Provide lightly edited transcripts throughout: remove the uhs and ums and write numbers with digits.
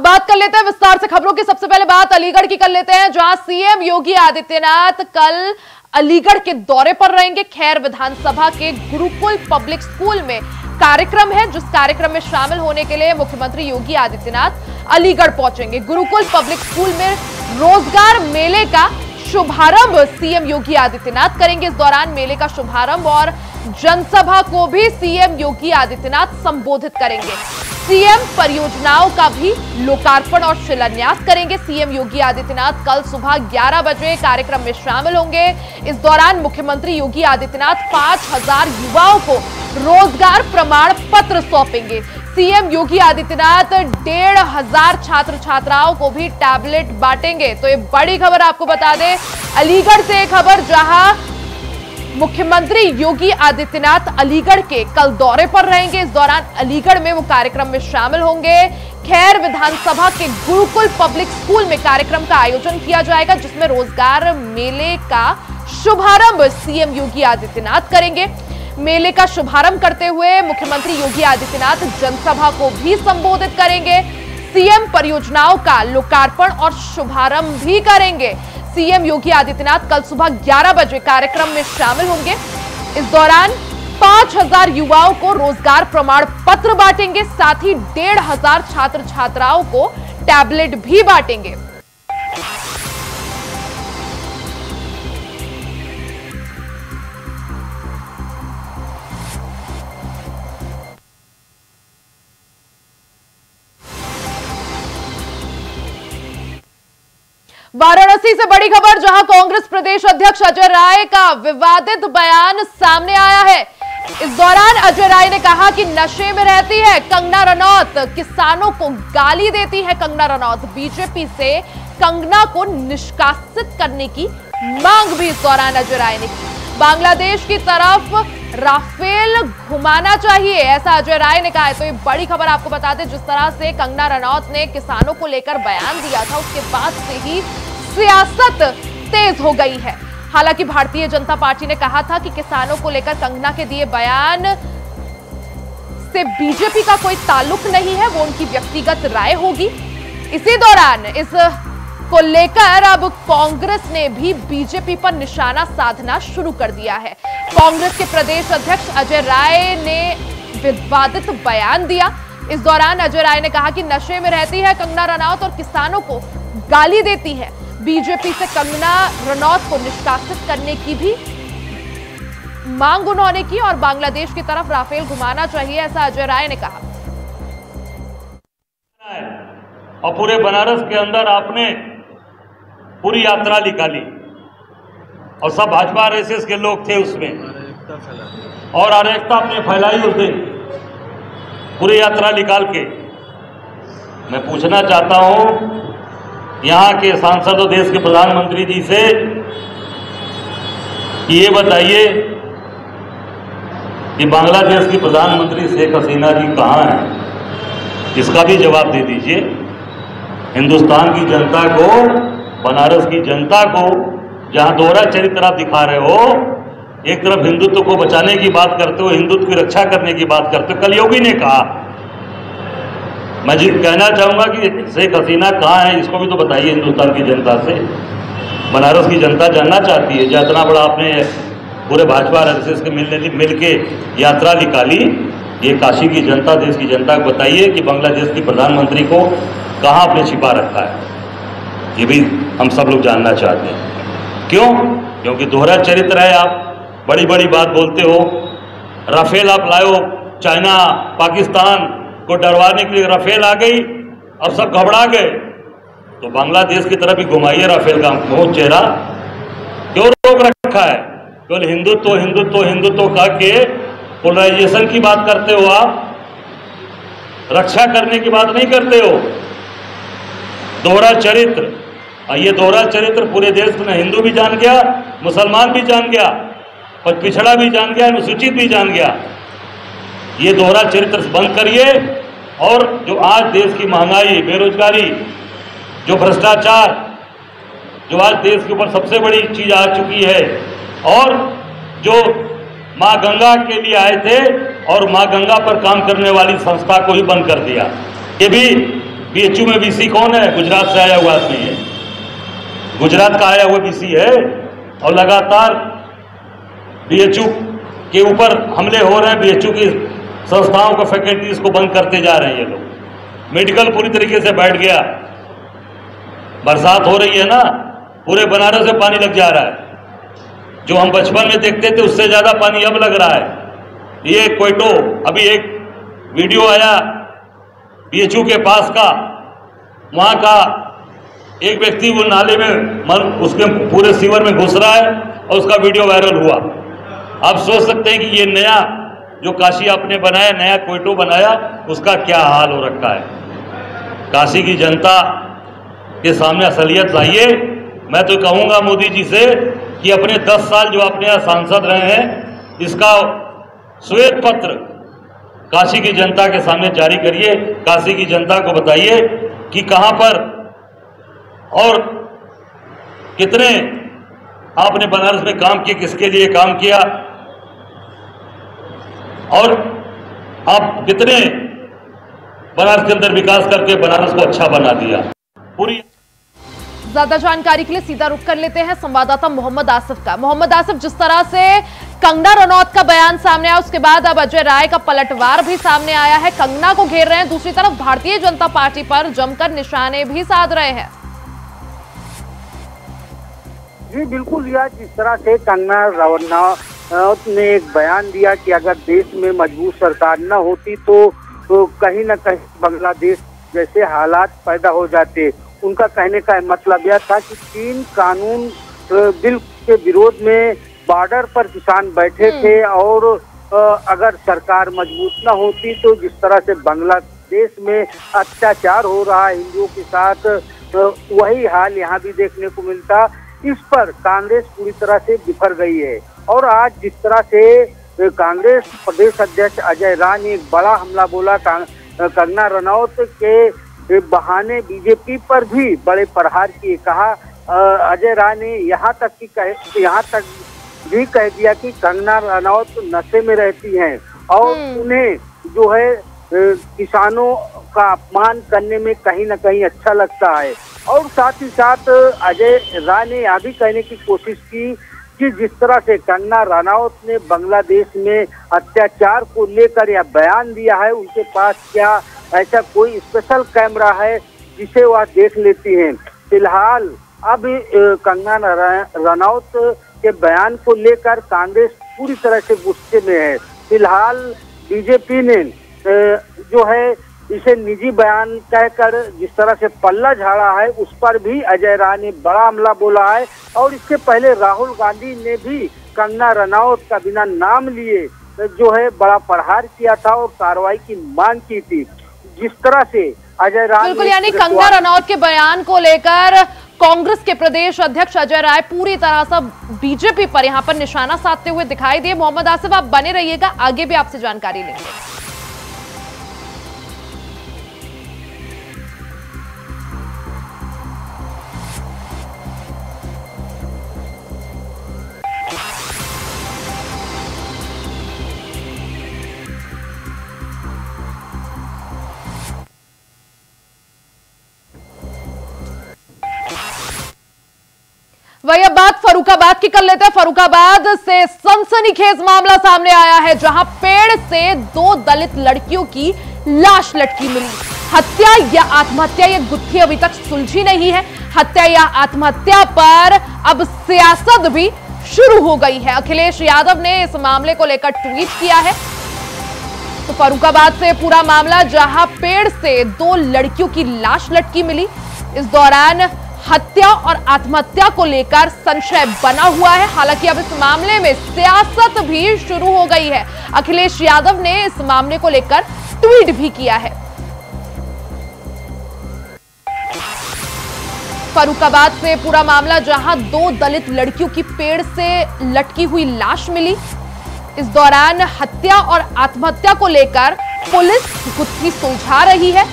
बात कर लेते हैं विस्तार से खबरों की। सबसे पहले बात अलीगढ़ की कर लेते हैं, जहां सीएम योगी आदित्यनाथ कल अलीगढ़ के दौरे पर रहेंगे। खैर विधानसभा के गुरुकुल पब्लिक स्कूल में कार्यक्रम है, जिस कार्यक्रम में शामिल होने के लिए मुख्यमंत्री योगी आदित्यनाथ अलीगढ़ पहुंचेंगे। गुरुकुल पब्लिक स्कूल में रोजगार मेले का शुभारंभ सीएम योगी आदित्यनाथ करेंगे। इस दौरान मेले का शुभारंभ और जनसभा को भी सीएम योगी आदित्यनाथ संबोधित करेंगे। सीएम परियोजनाओं का भी लोकार्पण और शिलान्यास करेंगे। सीएम योगी आदित्यनाथ कल सुबह 11 बजे कार्यक्रम में शामिल होंगे। इस दौरान मुख्यमंत्री योगी आदित्यनाथ 5000 युवाओं को रोजगार प्रमाण पत्र सौंपेंगे। सीएम योगी आदित्यनाथ 1500 छात्र छात्राओं को भी टैबलेट बांटेंगे। तो ये बड़ी खबर आपको बता दें, अलीगढ़ से एक खबर, जहां मुख्यमंत्री योगी आदित्यनाथ अलीगढ़ के कल दौरे पर रहेंगे। इस दौरान अलीगढ़ में वो कार्यक्रम में शामिल होंगे। खैर विधानसभा के गुरुकुल पब्लिक स्कूल में कार्यक्रम का आयोजन किया जाएगा, जिसमें रोजगार मेले का शुभारंभ सीएम योगी आदित्यनाथ करेंगे। मेले का शुभारंभ करते हुए मुख्यमंत्री योगी आदित्यनाथ जनसभा को भी संबोधित करेंगे। सीएम परियोजनाओं का लोकार्पण और शुभारंभ भी करेंगे। सीएम योगी आदित्यनाथ कल सुबह 11 बजे कार्यक्रम में शामिल होंगे। इस दौरान 5000 युवाओं को रोजगार प्रमाण पत्र बांटेंगे, साथ ही 1500 छात्र छात्राओं को टैबलेट भी बांटेंगे। वाराणसी से बड़ी खबर, जहां कांग्रेस प्रदेश अध्यक्ष अजय राय का विवादित बयान सामने आया है। इस दौरान अजय राय ने कहा कि नशे में रहती है कंगना रनौत, किसानों को गाली देती है कंगना रनौत। बीजेपी से कंगना को निष्कासित करने की मांग भी इस दौरान अजय राय ने की। बांग्लादेश की तरफ राफेल घुमाना चाहिए, ऐसा अजय राय ने कहा है। तो ये बड़ी खबर आपको बता दें, जिस तरह से कंगना रनौत ने किसानों को लेकर बयान दिया था, उसके बाद से ही सियासत तेज हो गई है। हालांकि भारतीय जनता पार्टी ने कहा था कि किसानों को लेकर कंगना के दिए बयान से बीजेपी का कोई ताल्लुक नहीं है, वो उनकी व्यक्तिगत राय होगी। इसी दौरान इस को लेकर अब कांग्रेस ने भी बीजेपी पर निशाना साधना शुरू कर दिया है। कांग्रेस के प्रदेश अध्यक्ष अजय राय ने विवादित बयान दिया। इस दौरान अजय राय ने कहा कि नशे में रहती है कंगना रनौत और किसानों को गाली देती है। बीजेपी से कंगना रनौत को निष्कासित करने की भी मांग उन्होंने की और बांग्लादेश की तरफ राफेल घुमाना चाहिए, ऐसा अजय राय ने कहा। और पूरे बनारस के अंदर आपने पूरी यात्रा निकाली और सब भाजपा आरएसएस के लोग थे उसमें, और अराजकता आपने फैलाई उस दिन पूरी यात्रा निकाल के। मैं पूछना चाहता हूं यहाँ के सांसद और देश के प्रधानमंत्री जी से कि ये बताइए कि बांग्लादेश की प्रधानमंत्री शेख हसीना जी कहाँ हैं, इसका भी जवाब दे दीजिए। हिंदुस्तान की जनता को, बनारस की जनता को जहां दोहरा चरित्र आप दिखा रहे हो, एक तरफ हिंदुत्व को बचाने की बात करते हो, हिंदुत्व की रक्षा करने की बात करते हो। कल योगी ने कहा, मैं जी कहना चाहूंगा कि शेख हसीना कहाँ है, इसको भी तो बताइए हिंदुस्तान की जनता से। बनारस की जनता जानना चाहती है। जो इतना बड़ा आपने पूरे भाजपा आरएसएस के मिल के यात्रा निकाली, ये काशी की जनता, देश की जनता को बताइए कि बांग्लादेश की प्रधानमंत्री को कहाँ आपने छिपा रखा है। ये भी हम सब लोग जानना चाहते हैं। क्यों? क्योंकि दोहरा चरित्र है। आप बड़ी बड़ी बात बोलते हो, राफेल आप लाओ, चाइना पाकिस्तान को डरवाने के लिए राफेल आ गई, अब सब घबरा गए। तो बांग्लादेश की तरफ ही घुमाइए राफेल का मुंह चेहरा। क्यों रोक रखा है? केवल हिंदुत्व हिंदुत्व हिंदुत्व कह के पोलराइजेशन की बात करते हो, आप रक्षा करने की बात नहीं करते हो। दोहरा चरित्र, ये दोहरा चरित्र पूरे देश में हिंदू भी जान गया, मुसलमान भी जान गया, और पिछड़ा भी जान गया, अनुसूचित भी जान गया। ये दोहरा चरित्र बंद करिए। और जो आज देश की महंगाई, बेरोजगारी, जो भ्रष्टाचार, जो आज देश के ऊपर सबसे बड़ी चीज आ चुकी है, और जो माँ गंगा के लिए आए थे और माँ गंगा पर काम करने वाली संस्था को ही बंद कर दिया, ये भी बीएचयू में वीसी कौन है? गुजरात से आया हुआ आदमी है, गुजरात का आया हुआ वीसी है, और लगातार बीएचयू के ऊपर हमले हो रहे हैं। बीएचयू की संस्थाओं को, फैकल्टीज को बंद करते जा रहे हैं ये लोग। मेडिकल पूरी तरीके से बैठ गया। बरसात हो रही है ना, पूरे बनारस में पानी लग जा रहा है। जो हम बचपन में देखते थे उससे ज्यादा पानी अब लग रहा है। ये क्वेटो, अभी एक वीडियो आया बीएचयू के पास का, वहां का एक व्यक्ति वो नाले में उसके पूरे सीवर में घुस रहा है और उसका वीडियो वायरल हुआ। आप सोच सकते हैं कि ये नया जो काशी आपने बनाया, नया क्वेटो बनाया, उसका क्या हाल हो रखा है। काशी की जनता के सामने असलियत लाइए। मैं तो कहूंगा मोदी जी से कि अपने 10 साल जो अपने यहाँ सांसद रहे हैं, इसका श्वेत पत्र काशी की जनता के सामने जारी करिए। काशी की जनता को बताइए कि कहां पर और कितने आपने बनारस में काम किए, किसके लिए काम किया, और आप कितने बनारस के अंदर विकास करके बनारस को अच्छा बना दिया। पूरी ज्यादा जानकारी के लिए सीधा रुख कर लेते हैं संवाददाता मोहम्मद आसिफ का। मोहम्मद आसिफ, जिस तरह से कंगना रनौत का बयान सामने आया, उसके बाद अब अजय राय का पलटवार भी सामने आया है। कंगना को घेर रहे हैं, दूसरी तरफ भारतीय जनता पार्टी पर जमकर निशाने भी साध रहे हैं। जी बिल्कुल यार, जिस तरह से कंगना रनौत ने एक बयान दिया कि अगर देश में मजबूत सरकार न होती तो कहीं न कहीं बांग्लादेश जैसे हालात पैदा हो जाते। उनका कहने का मतलब यह था कि 3 कानून बिल के विरोध में बॉर्डर पर किसान बैठे थे, और अगर सरकार मजबूत न होती तो जिस तरह से बांग्लादेश में अत्याचार हो रहा है हिंदुओं के साथ, वही हाल यहाँ भी देखने को मिलता। इस पर कांग्रेस पूरी तरह से बिफर गई है, और आज जिस तरह से कांग्रेस प्रदेश अध्यक्ष अजय राय ने एक बड़ा हमला बोला कंगना रनौत के बहाने बीजेपी पर भी बड़े प्रहार किए। कहा अजय राय ने यहाँ तक भी कह दिया कि कंगना रनौत नशे में रहती हैं और उन्हें जो है किसानों का अपमान करने में कहीं न कहीं अच्छा लगता है। और साथ ही साथ अजय राय ने यह भी कहने की कोशिश की कि जिस तरह से कंगना रनौत ने बांग्लादेश में अत्याचार को लेकर यह बयान दिया है, उनके पास क्या ऐसा कोई स्पेशल कैमरा है जिसे वह देख लेती हैं। फिलहाल अब कंगना रनौत के बयान को लेकर कांग्रेस पूरी तरह से गुस्से में है। फिलहाल बीजेपी ने जो है इसे निजी बयान कहकर जिस तरह से पल्ला झाड़ा है, उस पर भी अजय राय ने बड़ा हमला बोला है। और इसके पहले राहुल गांधी ने भी कंगना रनौत का बिना नाम लिए जो है बड़ा प्रहार किया था और कार्रवाई की मांग की थी। जिस तरह से अजय राय बिल्कुल, यानी कंगना रनौत के बयान को लेकर कांग्रेस के प्रदेश अध्यक्ष अजय राय पूरी तरह से बीजेपी पर यहां पर निशाना साधते हुए दिखाई दिए। मोहम्मद आसिफ, आप बने रहिएगा, आगे भी आपसे जानकारी लेंगे। वही अब बात फर्रुखाबाद की कर लेते हैं। फर्रुखाबाद से सनसनीखेज मामला सामने आया है, जहां पेड़ से 2 दलित लड़कियों की लाश लटकी मिली। हत्या या आत्महत्या, ये गुत्थी अभी तक सुलझी नहीं है। हत्या या आत्महत्या पर अब सियासत भी शुरू हो गई है। अखिलेश यादव ने इस मामले को लेकर ट्वीट किया है। तो फर्रुखाबाद से पूरा मामला, जहां पेड़ से 2 लड़कियों की लाश लटकी मिली। इस दौरान हत्या और आत्महत्या को लेकर संशय बना हुआ है। हालांकि अब इस मामले में सियासत भी शुरू हो गई है। अखिलेश यादव ने इस मामले को लेकर ट्वीट भी किया है। फर्रुखाबाद से पूरा मामला, जहां 2 दलित लड़कियों की पेड़ से लटकी हुई लाश मिली। इस दौरान हत्या और आत्महत्या को लेकर पुलिस गुत्थी सुलझा रही है।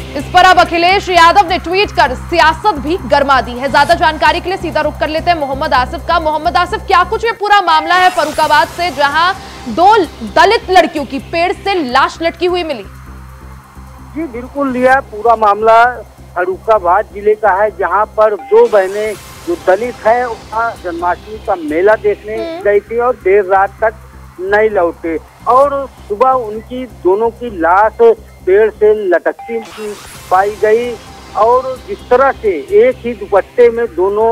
इस पर अब अखिलेश यादव ने ट्वीट कर सियासत भी गरमा दी है। ज्यादा जानकारी के लिए सीधा रुख कर लेते हैं मोहम्मद आसिफ का। मोहम्मद आसिफ, क्या कुछ ये पूरा मामला है फर्रुखाबाद से, जहां 2 दलित लड़कियों की पेड़ से लाश लटकी हुई मिली? जी बिल्कुल, यह पूरा मामला फर्रुखाबाद जिले का है, जहां पर दो बहनें जो दलित है वहाँ जन्माष्टमी का मेला देखने गई थी और देर रात तक नहीं लौटे और सुबह उनकी दोनों की लाश पेड़ से लटकती पाई गई और जिस तरह से एक ही दुपट्टे में दोनों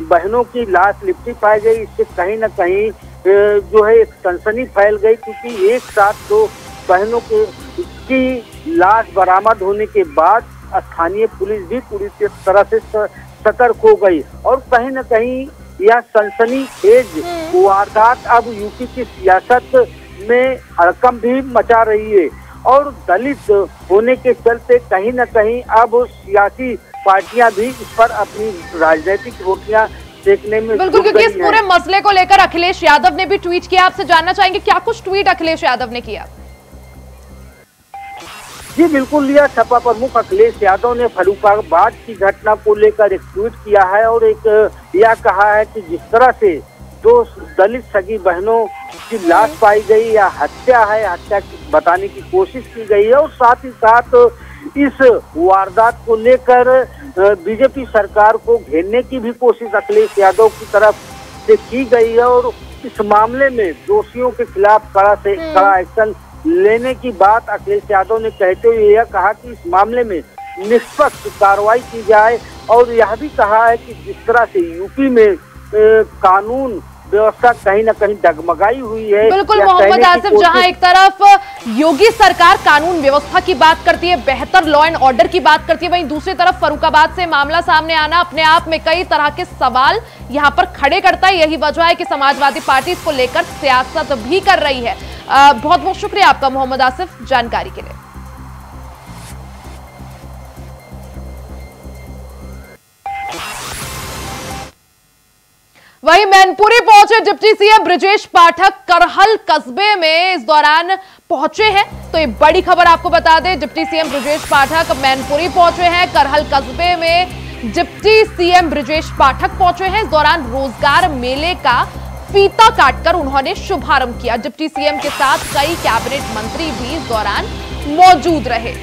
बहनों की लाश लिपटी पाई गई, इससे कहीं न कहीं जो है एक सनसनी फैल गई, क्योंकि एक साथ दो बहनों की लाश बरामद होने के बाद स्थानीय पुलिस भी पूरी तरह से सतर्क हो गई और कहीं न कहीं यह सनसनीखेज वारदात अब यूपी की सियासत में हड़कंप भी मचा रही है और दलित होने के चलते कहीं न कहीं अब सियासी पार्टियां भी इस पर अपनी राजनीतिक रोटियां सेकने में बिल्कुल, क्योंकि इस पूरे मसले को लेकर अखिलेश यादव ने भी ट्वीट किया। आपसे जानना चाहेंगे क्या कुछ ट्वीट अखिलेश यादव ने किया? जी बिल्कुल, यह सपा प्रमुख अखिलेश यादव ने फर्रुखाबाद की घटना को लेकर एक ट्वीट किया है और एक यह कहा है कि जिस तरह से दो दलित सगी बहनों की लाश पाई गई या हत्या है, हत्या बताने की कोशिश की गई है और साथ ही साथ इस वारदात को लेकर बीजेपी सरकार को घेरने की भी कोशिश अखिलेश यादव की तरफ से की गई है और इस मामले में दोषियों के खिलाफ कड़ा एक्शन लेने की बात अखिलेश यादव ने कहते हुए यह कहा कि इस मामले में निष्पक्ष कार्रवाई की जाए और यह भी कहा है कि जिस तरह से यूपी में कानून व्यवस्था कहीं न कहीं डगमगाई हुई है। बिल्कुल मोहम्मद आसिफ, जहां एक तरफ योगी सरकार कानून व्यवस्था की बात करती है, बेहतर लॉ एंड ऑर्डर की बात करती है, वहीं दूसरी तरफ फर्रुखाबाद से मामला सामने आना अपने आप में कई तरह के सवाल यहां पर खड़े करता है। यही वजह है कि समाजवादी पार्टी इसको लेकर सियासत भी कर रही है। बहुत बहुत शुक्रिया आपका मोहम्मद आसिफ जानकारी के लिए। वहीं मैनपुरी पहुंचे डिप्टी सीएम ब्रजेश पाठक करहल कस्बे में इस दौरान पहुंचे हैं, तो ये बड़ी खबर आपको बता दें। डिप्टी सीएम ब्रजेश पाठक मैनपुरी पहुंचे हैं, करहल कस्बे में डिप्टी सीएम ब्रजेश पाठक पहुंचे हैं। इस दौरान रोजगार मेले का फीता काटकर उन्होंने शुभारंभ किया। डिप्टी सीएम के साथ कई कैबिनेट मंत्री भी इस दौरान मौजूद रहे।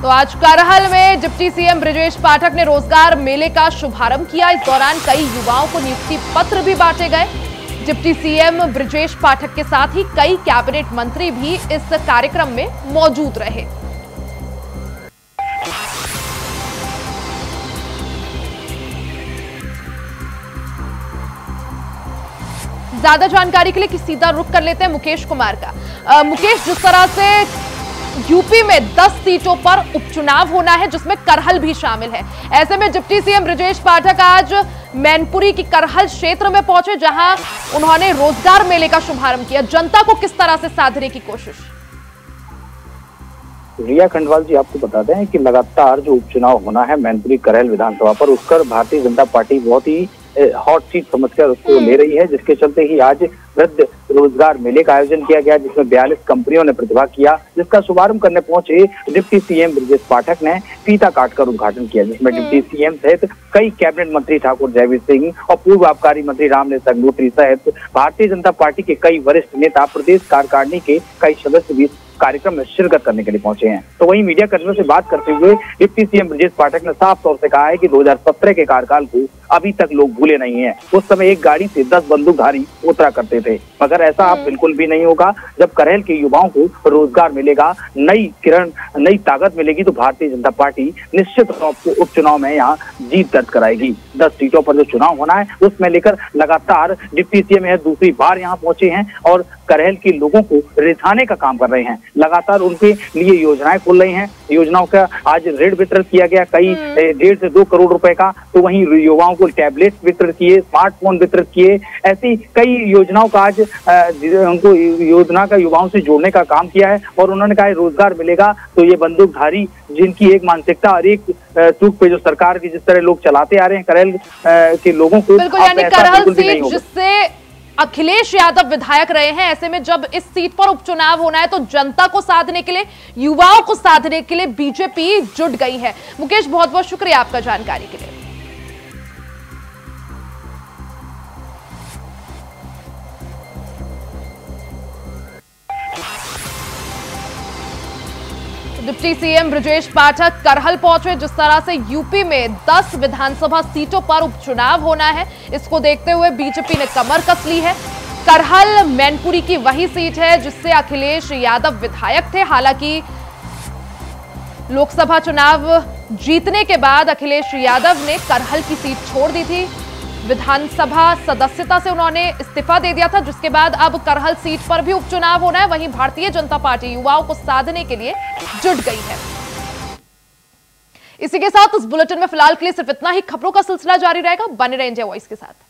तो आज करहल में डिप्टी सीएम ब्रजेश पाठक ने रोजगार मेले का शुभारंभ किया। इस दौरान कई युवाओं को नियुक्ति पत्र भी बांटे गए। डिप्टी सीएम ब्रजेश पाठक के साथ ही कई कैबिनेट मंत्री भी इस कार्यक्रम में मौजूद रहे। ज्यादा जानकारी के लिए सीधा रुख कर लेते हैं मुकेश कुमार का। मुकेश, जिस तरह से यूपी में 10 सीटों पर उपचुनाव होना है जिसमें करहल भी शामिल है, ऐसे में डिप्टी सीएम ब्रजेश पाठक आज मैनपुरी की करहल क्षेत्र में पहुंचे जहां उन्होंने रोजगार मेले का शुभारंभ किया। जनता को किस तरह से साधने की कोशिश? रिया खंडवाल जी, आपको बता दें कि लगातार जो उपचुनाव होना है मैनपुरी करहल विधानसभा पर, उसकर भारतीय जनता पार्टी बहुत ही हॉट सीट समझकर उसको ले रही है, जिसके चलते ही आज वृद्ध रोजगार मेले का आयोजन किया गया जिसमें 42 कंपनियों ने प्रतिभाग किया, जिसका शुभारंभ करने पहुंचे डिप्टी सीएम ब्रजेश पाठक ने फीता काटकर उद्घाटन किया, जिसमें डिप्टी सीएम सहित कई कैबिनेट मंत्री ठाकुर जयवीर सिंह और पूर्व आबकारी मंत्री रामनेत संगनोत्री सहित भारतीय जनता पार्टी के कई वरिष्ठ नेता, प्रदेश कार्यकारिणी के कई सदस्य भी कार्यक्रम में शिरकत करने के लिए पहुंचे हैं। तो वहीं मीडिया कर्मियों से बात करते हुए डिप्टी सीएम ब्रजेश पाठक ने साफ तौर से कहा है कि 2017 के कार्यकाल को अभी तक लोग भूले नहीं हैं। उस समय एक गाड़ी से 10 बंदूकधारी उतरा करते थे, मगर ऐसा अब बिल्कुल भी नहीं होगा। जब करहल के युवाओं को रोजगार मिलेगा, नई किरण, नई ताकत मिलेगी, तो भारतीय जनता पार्टी निश्चित रूप से उपचुनाव में यहाँ जीत दर्ज कराएगी। 10 सीटों पर जो चुनाव होना है उसमें लेकर लगातार डिप्टी सीएम यह दूसरी बार यहाँ पहुंचे हैं और करहल के लोगों को रिझाने का काम कर रहे हैं। लगातार उनके लिए योजनाएं खोल रही हैं। योजनाओं का आज ऋण वितरण किया गया, कई 1.5 से 2 करोड़ रुपए का। तो वहीं युवाओं को टैबलेट वितरित किए, स्मार्टफोन वितरित किए, ऐसी कई योजनाओं का आज उनको योजना का युवाओं से जोड़ने का काम किया है। और उन्होंने कहा रोजगार मिलेगा तो ये बंदूकधारी जिनकी एक मानसिकता और एक चूक पे जो सरकार की जिस तरह लोग चलाते आ रहे हैं करहल के लोगों को, बिल्कुल, यानी करहल सीट जिससे अखिलेश यादव विधायक रहे हैं, ऐसे में जब इस सीट पर उपचुनाव होना है तो जनता को साधने के लिए, युवाओं को साधने के लिए बीजेपी जुट गई है। मुकेश, बहुत बहुत शुक्रिया आपका जानकारी के लिए। डिप्टी सीएम ब्रजेश पाठक करहल पहुंचे। जिस तरह से यूपी में 10 विधानसभा सीटों पर उपचुनाव होना है, इसको देखते हुए बीजेपी ने कमर कस ली है। करहल मैनपुरी की वही सीट है जिससे अखिलेश यादव विधायक थे। हालांकि लोकसभा चुनाव जीतने के बाद अखिलेश यादव ने करहल की सीट छोड़ दी थी। विधानसभा सदस्यता से उन्होंने इस्तीफा दे दिया था, जिसके बाद अब करहल सीट पर भी उपचुनाव होना है। वहीं भारतीय जनता पार्टी युवाओं को साधने के लिए जुट गई है। इसी के साथ इस बुलेटिन में फिलहाल के लिए सिर्फ इतना ही। खबरों का सिलसिला जारी रहेगा, बने रहें इंडिया वॉइस के साथ।